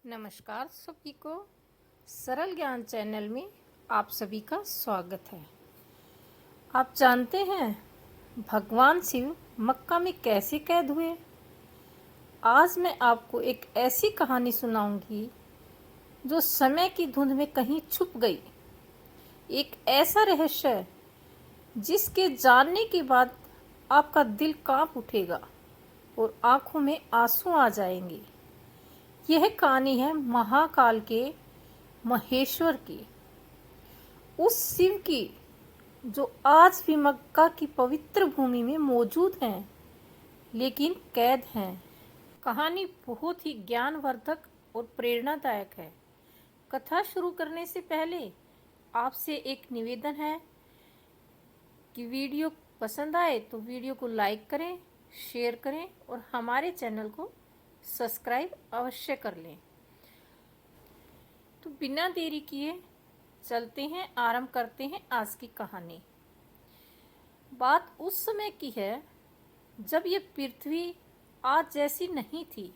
नमस्कार सभी को सरल ज्ञान चैनल में आप सभी का स्वागत है। आप जानते हैं भगवान शिव मक्का में कैसे कैद हुए? आज मैं आपको एक ऐसी कहानी सुनाऊंगी जो समय की धुंध में कहीं छुप गई। एक ऐसा रहस्य जिसके जानने के बाद आपका दिल कांप उठेगा और आंखों में आंसू आ जाएंगे। यह कहानी है महाकाल के महेश्वर की, उस शिव की जो आज भी मक्का की पवित्र भूमि में मौजूद हैं, लेकिन कैद हैं। कहानी बहुत ही ज्ञानवर्धक और प्रेरणादायक है। कथा शुरू करने से पहले आपसे एक निवेदन है कि वीडियो पसंद आए तो वीडियो को लाइक करें, शेयर करें और हमारे चैनल को सब्सक्राइब अवश्य कर लें। तो बिना देरी किए चलते हैं, आरंभ करते हैं आज की कहानी। बात उस समय की है जब ये पृथ्वी आज जैसी नहीं थी।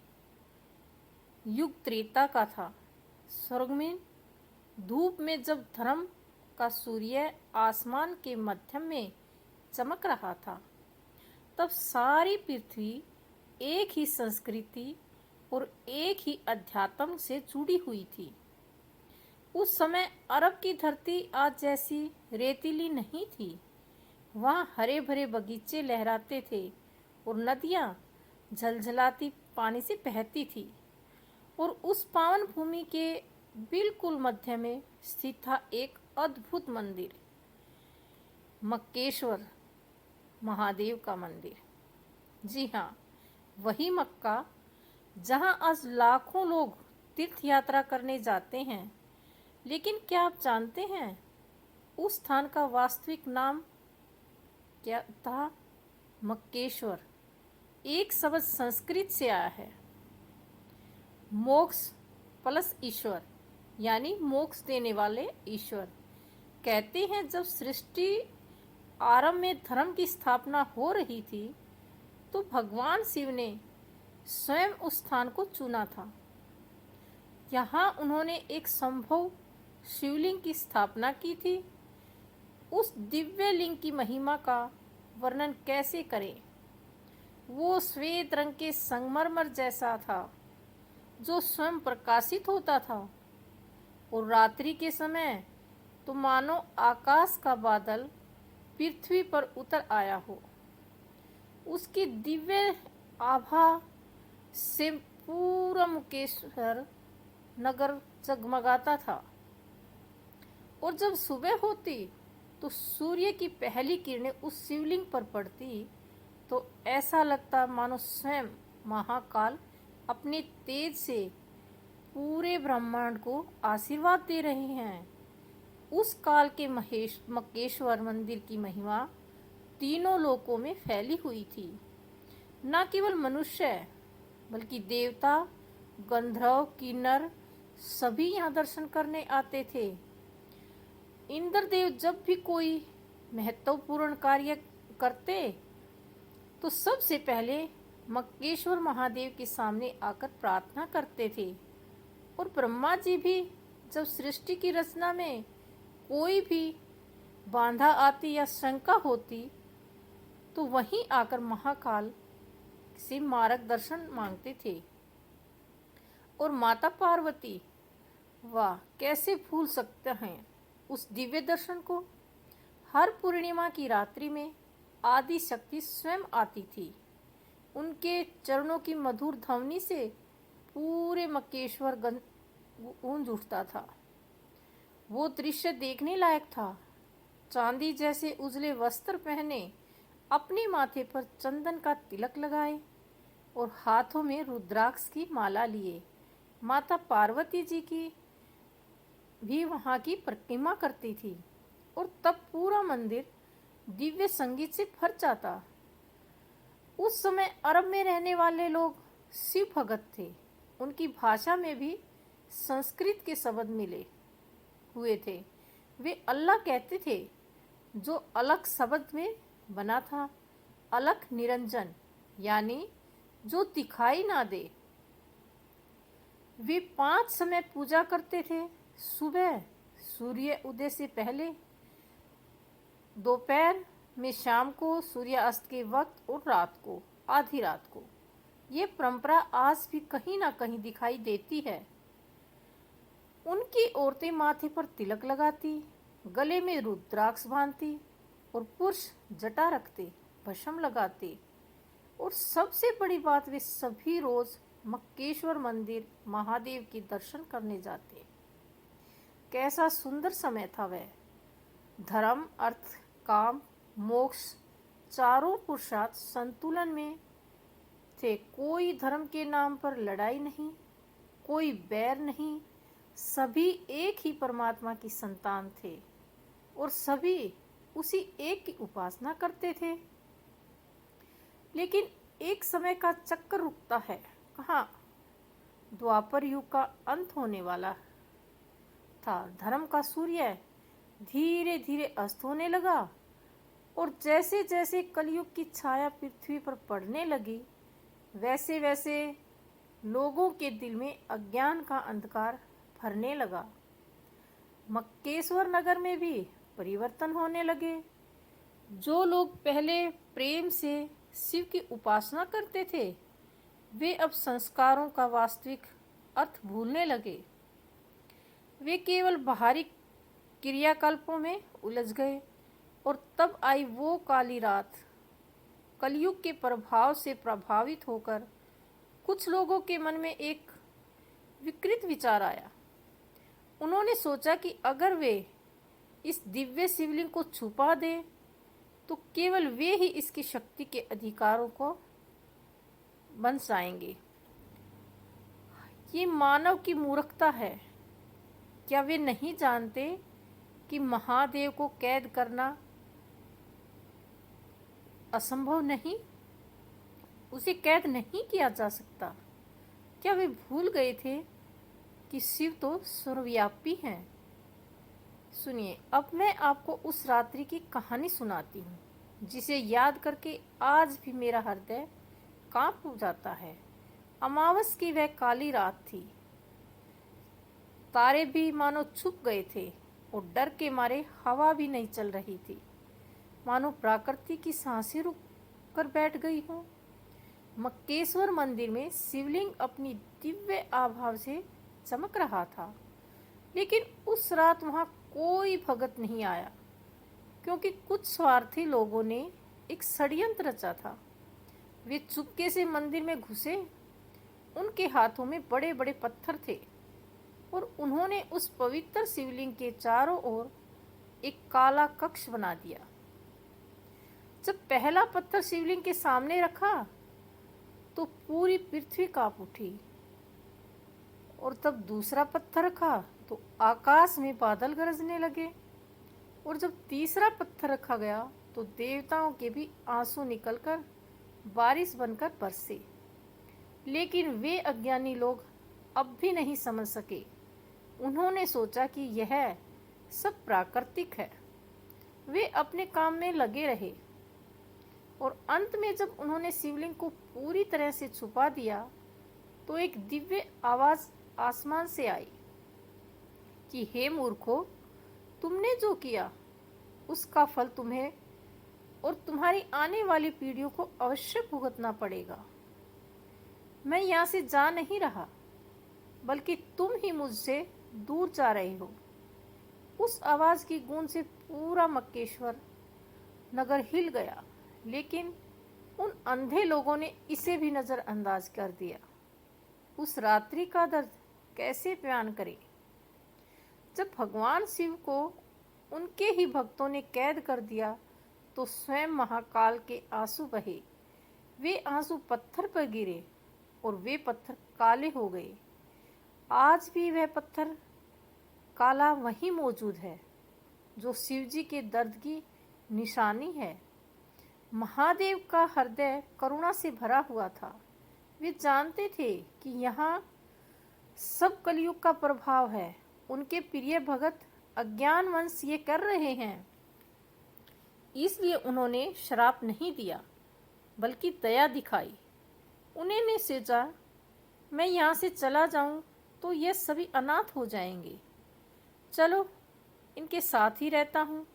युग त्रेता का था। स्वर्ग में धूप में जब धर्म का सूर्य आसमान के मध्य में चमक रहा था, तब सारी पृथ्वी एक ही संस्कृति और एक ही अध्यात्म से जुड़ी हुई थी। उस समय अरब की धरती आज जैसी रेतीली नहीं थी। वहाँ हरे भरे बगीचे लहराते थे और नदियाँ झलझलाती पानी से बहती थी। और उस पावन भूमि के बिल्कुल मध्य में स्थित था एक अद्भुत मंदिर, मक्केश्वर महादेव का मंदिर। जी हाँ, वही मक्का जहाँ आज लाखों लोग तीर्थ यात्रा करने जाते हैं। लेकिन क्या आप जानते हैं उस स्थान का वास्तविक नाम क्या था? मक्केश्वर एक शब्द संस्कृत से आया है, मोक्ष प्लस ईश्वर, यानी मोक्ष देने वाले ईश्वर। कहते हैं जब सृष्टि आरंभ में धर्म की स्थापना हो रही थी तो भगवान शिव ने स्वयं उस स्थान को चुना था। यहाँ उन्होंने एक संभव शिवलिंग की स्थापना की थी। उस दिव्य लिंग की महिमा का वर्णन कैसे करें? वो श्वेत रंग के संगमरमर जैसा था जो स्वयं प्रकाशित होता था, और रात्रि के समय तो मानो आकाश का बादल पृथ्वी पर उतर आया हो। उसकी दिव्य आभा से पूरा मुकेश्वर नगर जगमगाता था। और जब सुबह होती तो सूर्य की पहली किरणें उस शिवलिंग पर पड़ती तो ऐसा लगता मानो स्वयं महाकाल अपने तेज से पूरे ब्रह्मांड को आशीर्वाद दे रहे हैं। उस काल के मक्केश्वर मंदिर की महिमा तीनों लोकों में फैली हुई थी। न केवल मनुष्य बल्कि देवता, गंधर्व, किन्नर सभी यहाँ दर्शन करने आते थे। इंद्रदेव जब भी कोई महत्वपूर्ण कार्य करते तो सबसे पहले मक्केश्वर महादेव के सामने आकर प्रार्थना करते थे। और ब्रह्मा जी भी जब सृष्टि की रचना में कोई भी बाधा आती या शंका होती तो वहीं आकर महाकाल से मार्गदर्शन मांगते थे। और माता पार्वती, वाह, कैसे भूल सकते हैं उस दिव्य दर्शन को। हर पूर्णिमा की रात्रि में आदि शक्ति स्वयं आती थी। उनके चरणों की मधुर ध्वनि से पूरे मक्केश्वर गूंज उठता था। वो दृश्य देखने लायक था। चांदी जैसे उजले वस्त्र पहने, अपने माथे पर चंदन का तिलक लगाए और हाथों में रुद्राक्ष की माला लिए माता पार्वती जी की भी वहाँ की परिक्रमा करती थी। और तब पूरा मंदिर दिव्य संगीत से भर जाता। उस समय अरब में रहने वाले लोग शिव भगत थे। उनकी भाषा में भी संस्कृत के शब्द मिले हुए थे। वे अल्लाह कहते थे जो अलख शब्द में बना था। अलख निरंजन, यानी जो दिखाई ना दे। वे 5 समय पूजा करते थे। सुबह सूर्य उदय से पहले, दोपहर में, शाम को सूर्यास्त के वक्त और रात को, आधी रात को। ये परंपरा आज भी कहीं ना कहीं दिखाई देती है। उनकी औरतें माथे पर तिलक लगाती, गले में रुद्राक्ष बांधती और पुरुष जटा रखते, भस्म लगाते। और सबसे बड़ी बात, वे सभी रोज मक्केश्वर मंदिर महादेव के दर्शन करने जाते। कैसा सुंदर समय था वह। धर्म, अर्थ, काम, मोक्ष, चारों पुरुषार्थ संतुलन में थे। कोई धर्म के नाम पर लड़ाई नहीं, कोई बैर नहीं। सभी एक ही परमात्मा की संतान थे और सभी उसी एक की उपासना करते थे। लेकिन एक समय का चक्कर रुकता है। कहाँ? द्वापर युग का अंत होने वाला था। धर्म का सूर्य धीरे धीरे अस्त होने लगा और जैसे जैसे कलयुग की छाया पृथ्वी पर पड़ने लगी, वैसे वैसे लोगों के दिल में अज्ञान का अंधकार भरने लगा। मक्केश्वर नगर में भी परिवर्तन होने लगे। जो लोग पहले प्रेम से शिव की उपासना करते थे, वे अब संस्कारों का वास्तविक अर्थ भूलने लगे। वे केवल बाहरी क्रियाकल्पों में उलझ गए। और तब आई वो काली रात। कलयुग के प्रभाव से प्रभावित होकर कुछ लोगों के मन में एक विकृत विचार आया। उन्होंने सोचा कि अगर वे इस दिव्य शिवलिंग को छुपा दें तो केवल वे ही इसकी शक्ति के अधिकारों को बन जाएंगे। ये मानव की मूर्खता है। क्या वे नहीं जानते कि महादेव को कैद करना असंभव नहीं? उसे कैद नहीं किया जा सकता। क्या वे भूल गए थे कि शिव तो सर्वव्यापी हैं? सुनिए, अब मैं आपको उस रात्रि की कहानी सुनाती हूँ, जिसे याद करके आज भी मेरा हृदय कांप जाता है। अमावस की वह काली रात थी। तारे भी मानो छुप गए थे और डर के मारे हवा भी नहीं चल रही थी। मानो प्रकृति की सांसें रुक कर बैठ गई हो। मक्केश्वर मंदिर में शिवलिंग अपनी दिव्य आभा से चमक रहा था। लेकिन उस रात वहां कोई भगत नहीं आया, क्योंकि कुछ स्वार्थी लोगों ने एक षड्यंत्र रचा था। वे चुपके से मंदिर में घुसे। उनके हाथों में बड़े बड़े पत्थर थे और उन्होंने उस पवित्र शिवलिंग के चारों ओर एक काला कक्ष बना दिया। जब पहला पत्थर शिवलिंग के सामने रखा तो पूरी पृथ्वी कांप उठी, और तब दूसरा पत्थर रखा तो आकाश में बादल गरजने लगे, और जब तीसरा पत्थर रखा गया तो देवताओं के भी आंसू निकलकर बारिश बनकर बरसे। लेकिन वे अज्ञानी लोग अब भी नहीं समझ सके। उन्होंने सोचा कि यह सब प्राकृतिक है। वे अपने काम में लगे रहे और अंत में जब उन्होंने शिवलिंग को पूरी तरह से छुपा दिया तो एक दिव्य आवाज आसमान से आई कि हे मूर्खों, तुमने जो किया उसका फल तुम्हें और तुम्हारी आने वाली पीढ़ियों को अवश्य भुगतना पड़ेगा। मैं यहाँ से जा नहीं रहा, बल्कि तुम ही मुझसे दूर जा रहे हो। उस आवाज की गूंज से पूरा मक्केश्वर नगर हिल गया। लेकिन उन अंधे लोगों ने इसे भी नजरअंदाज कर दिया। उस रात्रि का दर्द कैसे बयान करें। जब भगवान शिव को उनके ही भक्तों ने कैद कर दिया तो स्वयं महाकाल के आंसू बहे। वे आंसू पत्थर पर गिरे और वे पत्थर काले हो गए। आज भी वह पत्थर काला वहीं मौजूद है, जो शिवजी के दर्द की निशानी है। महादेव का हृदय करुणा से भरा हुआ था। वे जानते थे कि यहाँ सब कलयुग का प्रभाव है। उनके प्रिय भगत अज्ञानवश ये कर रहे हैं, इसलिए उन्होंने श्राप नहीं दिया, बल्कि दया दिखाई। उन्होंने सोचा, मैं यहाँ से चला जाऊं तो ये सभी अनाथ हो जाएंगे। चलो, इनके साथ ही रहता हूँ।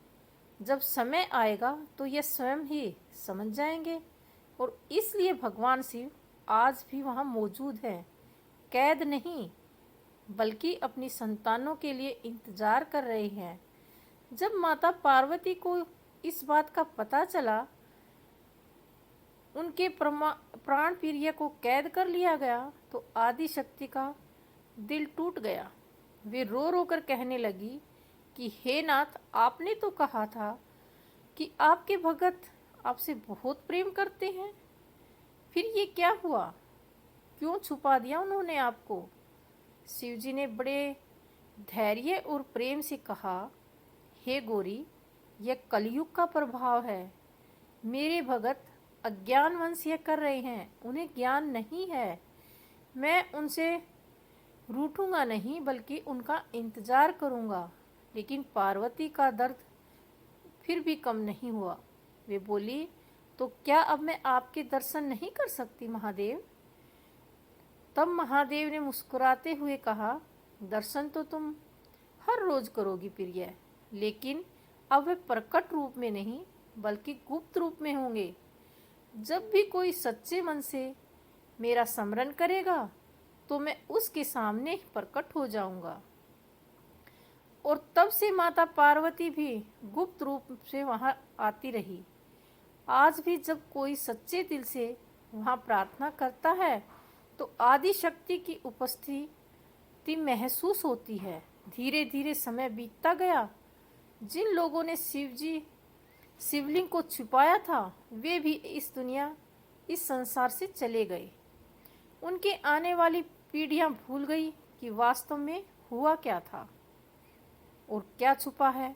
जब समय आएगा तो ये स्वयं ही समझ जाएंगे। और इसलिए भगवान शिव आज भी वहाँ मौजूद हैं, कैद नहीं, बल्कि अपनी संतानों के लिए इंतजार कर रहे हैं। जब माता पार्वती को इस बात का पता चला, उनके प्राण प्रिय को कैद कर लिया गया, तो आदि शक्ति का दिल टूट गया। वे रो रो कर कहने लगी कि हे नाथ, आपने तो कहा था कि आपके भगत आपसे बहुत प्रेम करते हैं, फिर ये क्या हुआ? क्यों छुपा दिया उन्होंने आपको? शिवजी ने बड़े धैर्य और प्रेम से कहा, हे गौरी, यह कलयुग का प्रभाव है। मेरे भगत अज्ञानवश यह कर रहे हैं, उन्हें ज्ञान नहीं है। मैं उनसे रूठूंगा नहीं, बल्कि उनका इंतजार करूंगा। लेकिन पार्वती का दर्द फिर भी कम नहीं हुआ। वे बोली, तो क्या अब मैं आपके दर्शन नहीं कर सकती महादेव? तब महादेव ने मुस्कुराते हुए कहा, दर्शन तो तुम हर रोज करोगी प्रिय, लेकिन अब वे प्रकट रूप में नहीं, बल्कि गुप्त रूप में होंगे। जब भी कोई सच्चे मन से मेरा स्मरण करेगा, तो मैं उसके सामने प्रकट हो जाऊंगा। और तब से माता पार्वती भी गुप्त रूप से वहां आती रही। आज भी जब कोई सच्चे दिल से वहां प्रार्थना करता है, तो आदि शक्ति की उपस्थिति महसूस होती है। धीरे धीरे समय बीतता गया। जिन लोगों ने शिवलिंग को छुपाया था, वे भी इस संसार से चले गए। उनके आने वाली पीढ़ियां भूल गई कि वास्तव में हुआ क्या था और क्या छुपा है।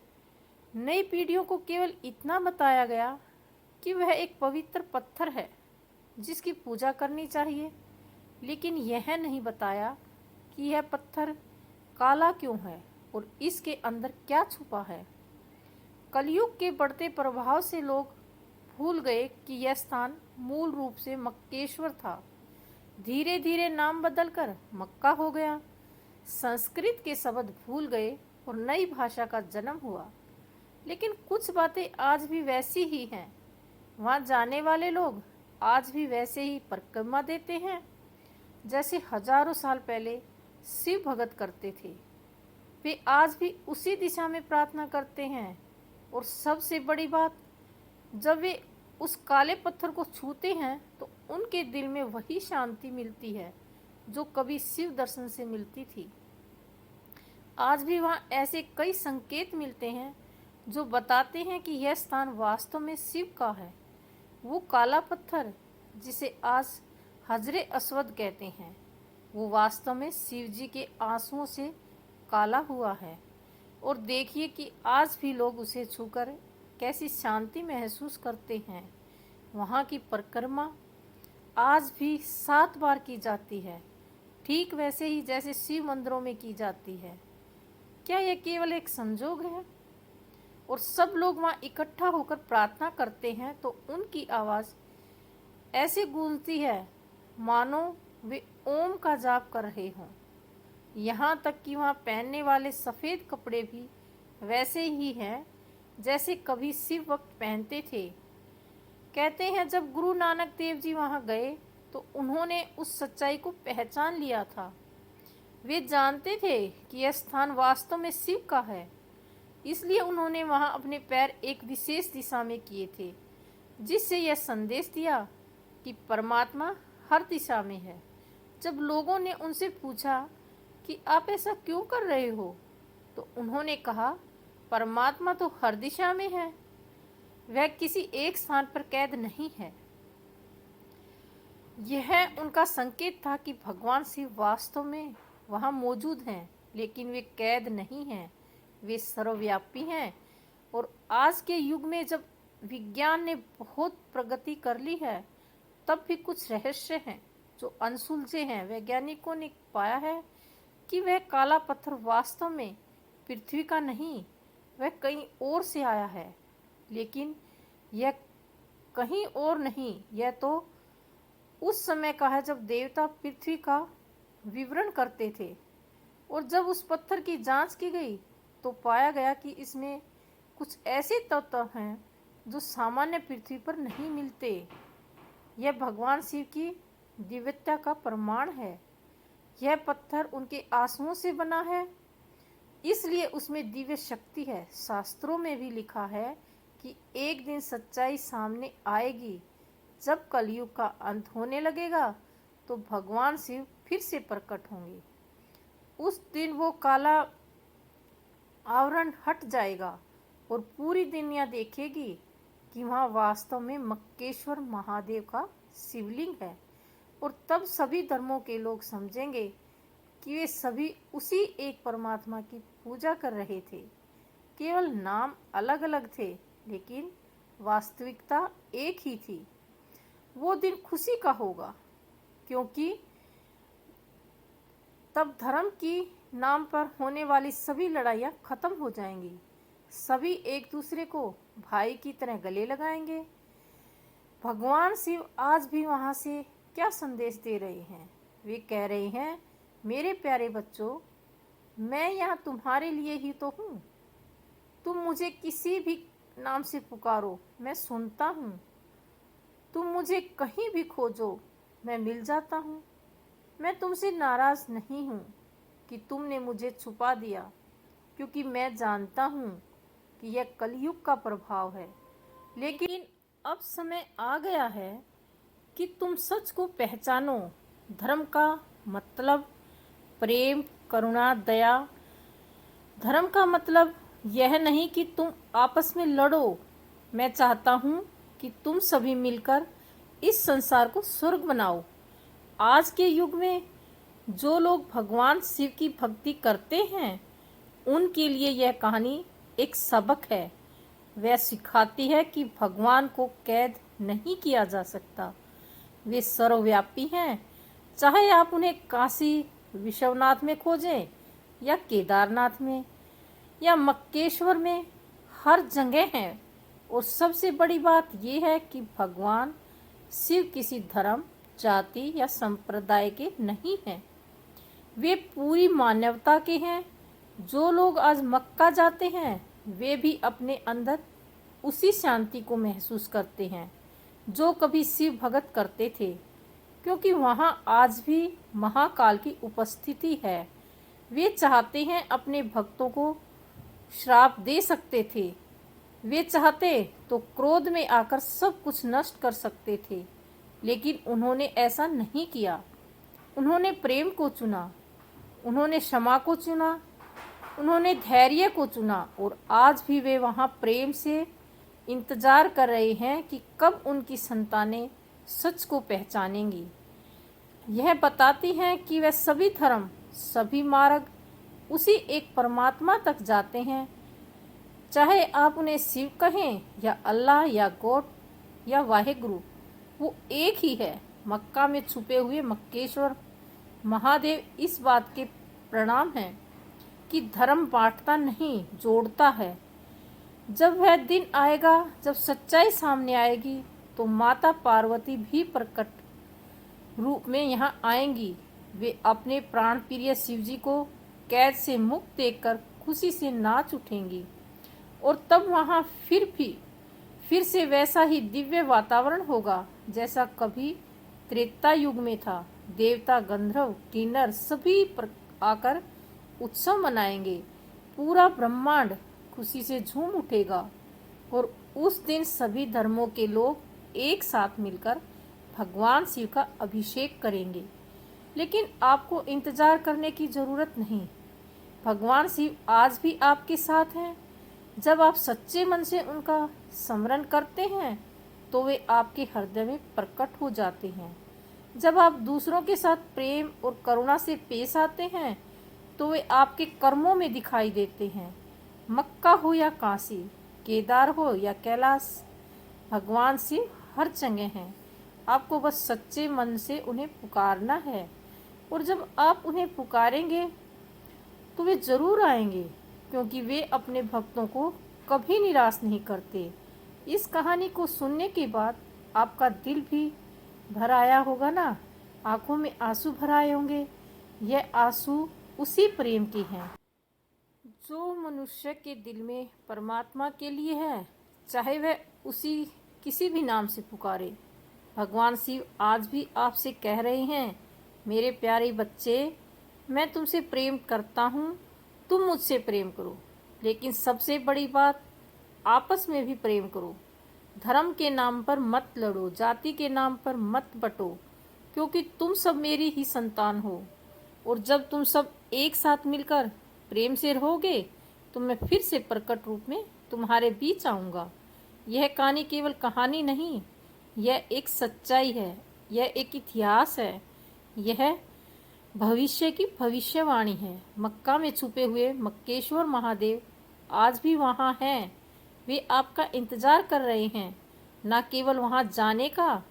नई पीढ़ियों को केवल इतना बताया गया कि वह एक पवित्र पत्थर है जिसकी पूजा करनी चाहिए, लेकिन यह नहीं बताया कि यह पत्थर काला क्यों है और इसके अंदर क्या छुपा है। कलयुग के बढ़ते प्रभाव से लोग भूल गए कि यह स्थान मूल रूप से मक्केश्वर था। धीरे धीरे नाम बदलकर मक्का हो गया। संस्कृत के शब्द भूल गए और नई भाषा का जन्म हुआ। लेकिन कुछ बातें आज भी वैसी ही हैं। वहां जाने वाले लोग आज भी वैसे ही परिक्रमा देते हैं, जैसे हजारों साल पहले शिव भगत करते थे। वे आज भी उसी दिशा में प्रार्थना करते हैं। और सबसे बड़ी बात, जब वे उस काले पत्थर को छूते हैं, तो उनके दिल में वही शांति मिलती है जो कभी शिव दर्शन से मिलती थी। आज भी वहाँ ऐसे कई संकेत मिलते हैं जो बताते हैं कि यह स्थान वास्तव में शिव का है। वो काला पत्थर, जिसे आज हजरे अस्वद कहते हैं, वो वास्तव में शिव जी के आंसुओं से काला हुआ है। और देखिए कि आज भी लोग उसे छूकर कैसी शांति महसूस करते हैं। वहाँ की परिक्रमा आज भी 7 बार की जाती है, ठीक वैसे ही जैसे शिव मंदिरों में की जाती है। क्या यह केवल एक संजोग है? और सब लोग वहाँ इकट्ठा होकर प्रार्थना करते हैं तो उनकी आवाज़ ऐसे गूंजती है मानो वे ओम का जाप कर रहे हों। यहाँ तक कि वहाँ पहनने वाले सफ़ेद कपड़े भी वैसे ही हैं जैसे कभी शिव वक्त पहनते थे। कहते हैं जब गुरु नानक देव जी वहाँ गए तो उन्होंने उस सच्चाई को पहचान लिया था। वे जानते थे कि यह स्थान वास्तव में शिव का है, इसलिए उन्होंने वहाँ अपने पैर एक विशेष दिशा में किए थे, जिससे यह संदेश दिया कि परमात्मा हर दिशा में है। जब लोगों ने उनसे पूछा कि आप ऐसा क्यों कर रहे हो, तो उन्होंने कहा, परमात्मा तो हर दिशा में है, वह किसी एक स्थान पर कैद नहीं है। यह उनका संकेत था कि भगवान शिव वास्तव में वहाँ मौजूद हैं, लेकिन वे कैद नहीं हैं, वे सर्वव्यापी हैं। और आज के युग में जब विज्ञान ने बहुत प्रगति कर ली है, तब भी कुछ रहस्य हैं जो अनसुलझे हैं। वैज्ञानिकों ने पाया है कि वह काला पत्थर वास्तव में पृथ्वी का नहीं, वह कहीं और से आया है। लेकिन यह कहीं और नहीं, यह तो उस समय का है जब देवता पृथ्वी का विवरण करते थे। और जब उस पत्थर की जांच की गई तो पाया गया कि इसमें कुछ ऐसे तत्व हैं जो सामान्य पृथ्वी पर नहीं मिलते। यह भगवान शिव की दिव्यता का प्रमाण है। यह पत्थर उनके आंसुओं से बना है, इसलिए उसमें दिव्य शक्ति है। शास्त्रों में भी लिखा है कि एक दिन सच्चाई सामने आएगी। जब कलयुग का अंत होने लगेगा तो भगवान शिव फिर से प्रकट होंगे। उस दिन वो काला आवरण हट जाएगा और पूरी दुनिया देखेगी कि वहाँ वास्तव में मक्केश्वर महादेव का शिवलिंग है। और तब सभी धर्मों के लोग समझेंगे कि वे सभी उसी एक परमात्मा की पूजा कर रहे थे। केवल नाम अलग अलग थे, लेकिन वास्तविकता एक ही थी। वो दिन खुशी का होगा, क्योंकि तब धर्म की नाम पर होने वाली सभी लड़ाइयाँ खत्म हो जाएंगी। सभी एक दूसरे को भाई की तरह गले लगाएंगे। भगवान शिव आज भी वहाँ से क्या संदेश दे रहे हैं? वे कह रहे हैं, मेरे प्यारे बच्चों, मैं यहाँ तुम्हारे लिए ही तो हूँ। तुम मुझे किसी भी नाम से पुकारो, मैं सुनता हूँ। तुम मुझे कहीं भी खोजो, मैं मिल जाता हूँ। मैं तुमसे नाराज नहीं हूँ कि तुमने मुझे छुपा दिया, क्योंकि मैं जानता हूँ कि यह कलयुग का प्रभाव है। लेकिन अब समय आ गया है कि तुम सच को पहचानो। धर्म का मतलब प्रेम, करुणा, दया। धर्म का मतलब यह नहीं कि तुम आपस में लड़ो। मैं चाहता हूँ कि तुम सभी मिलकर इस संसार को स्वर्ग बनाओ। आज के युग में जो लोग भगवान शिव की भक्ति करते हैं, उनके लिए यह कहानी एक सबक है। वह सिखाती है कि भगवान को कैद नहीं किया जा सकता। वे सर्वव्यापी हैं। चाहे आप उन्हें काशी विश्वनाथ में खोजें या केदारनाथ में या मक्केश्वर में, हर जगह हैं। और सबसे बड़ी बात यह है कि भगवान शिव किसी धर्म, जाति या संप्रदाय के नहीं हैं। वे पूरी मानवता के हैं। जो लोग आज मक्का जाते हैं, वे भी अपने अंदर उसी शांति को महसूस करते हैं जो कभी शिव भगत करते थे, क्योंकि वहाँ आज भी महाकाल की उपस्थिति है। वे चाहते हैं अपने भक्तों को श्राप दे सकते थे। वे चाहते तो क्रोध में आकर सब कुछ नष्ट कर सकते थे, लेकिन उन्होंने ऐसा नहीं किया। उन्होंने प्रेम को चुना, उन्होंने क्षमा को चुना, उन्होंने धैर्य को चुना। और आज भी वे वहाँ प्रेम से इंतजार कर रहे हैं कि कब उनकी संतानें सच को पहचानेंगी। यह बताती हैं कि वह सभी धर्म, सभी मार्ग उसी एक परमात्मा तक जाते हैं। चाहे आप उन्हें शिव कहें या अल्लाह या गॉड या वाहेगुरु, वो एक ही है। मक्का में छुपे हुए मक्केश्वर महादेव इस बात के प्रणाम हैं कि धर्म बांटता नहीं, जोड़ता है। जब वह दिन आएगा जब सच्चाई सामने आएगी, तो माता पार्वती भी प्रकट रूप में यहाँ आएंगी। वे अपने प्राण प्रिय शिवजी को कैद से मुक्त देखकर खुशी से नाच उठेंगी। और तब वहाँ फिर से वैसा ही दिव्य वातावरण होगा जैसा कभी त्रेता युग में था। देवता, गंधर्व, किन्नर सभी आकर उत्सव मनाएंगे। पूरा ब्रह्मांड खुशी से झूम उठेगा और उस दिन सभी धर्मों के लोग एक साथ मिलकर भगवान शिव का अभिषेक करेंगे। लेकिन आपको इंतजार करने की जरूरत नहीं। भगवान शिव आज भी आपके साथ हैं। जब आप सच्चे मन से उनका स्मरण करते हैं तो वे आपके हृदय में प्रकट हो जाते हैं। जब आप दूसरों के साथ प्रेम और करुणा से पेश आते हैं तो वे आपके कर्मों में दिखाई देते हैं। मक्का हो या काशी, केदार हो या कैलाश, भगवान शिव हर जगह हैं। आपको बस सच्चे मन से उन्हें पुकारना है। और जब आप उन्हें पुकारेंगे तो वे जरूर आएंगे, क्योंकि वे अपने भक्तों को कभी निराश नहीं करते। इस कहानी को सुनने के बाद आपका दिल भी भर आया होगा ना, आंखों में आंसू भर आए होंगे। यह आंसू उसी प्रेम की हैं जो मनुष्य के दिल में परमात्मा के लिए है, चाहे वह उसी किसी भी नाम से पुकारे। भगवान शिव आज भी आपसे कह रहे हैं, मेरे प्यारे बच्चे, मैं तुमसे प्रेम करता हूँ, तुम मुझसे प्रेम करो, लेकिन सबसे बड़ी बात, आपस में भी प्रेम करो। धर्म के नाम पर मत लड़ो, जाति के नाम पर मत बटो, क्योंकि तुम सब मेरी ही संतान हो। और जब तुम सब एक साथ मिलकर प्रेम से रहोगे तो मैं फिर से प्रकट रूप में तुम्हारे बीच आऊँगा। यह कहानी केवल कहानी नहीं, यह एक सच्चाई है, यह एक इतिहास है, यह भविष्य की भविष्यवाणी है। मक्का में छुपे हुए मक्केश्वर महादेव आज भी वहाँ हैं। वे आपका इंतजार कर रहे हैं, न केवल वहाँ जाने का,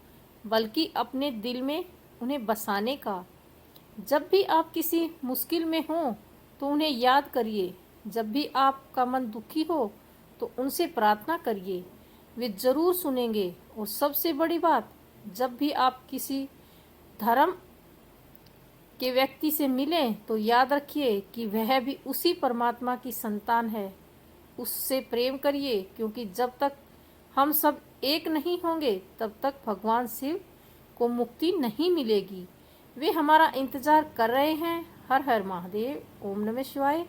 बल्कि अपने दिल में उन्हें बसाने का। जब भी आप किसी मुश्किल में हो तो उन्हें याद करिए, जब भी आपका मन दुखी हो तो उनसे प्रार्थना करिए, वे जरूर सुनेंगे। और सबसे बड़ी बात, जब भी आप किसी धर्म के व्यक्ति से मिलें तो याद रखिए कि वह भी उसी परमात्मा की संतान है। उससे प्रेम करिए, क्योंकि जब तक हम सब एक नहीं होंगे तब तक भगवान शिव को मुक्ति नहीं मिलेगी। वे हमारा इंतजार कर रहे हैं। हर हर महादेव, ओम नमः शिवाय।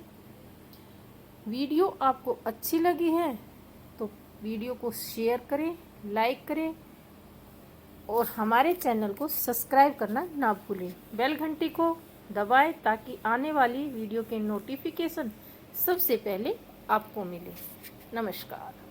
वीडियो आपको अच्छी लगी है तो वीडियो को शेयर करें, लाइक करें और हमारे चैनल को सब्सक्राइब करना ना भूलें। बेल घंटी को दबाएं ताकि आने वाली वीडियो के नोटिफिकेशन सबसे पहले आपको मिले। नमस्कार।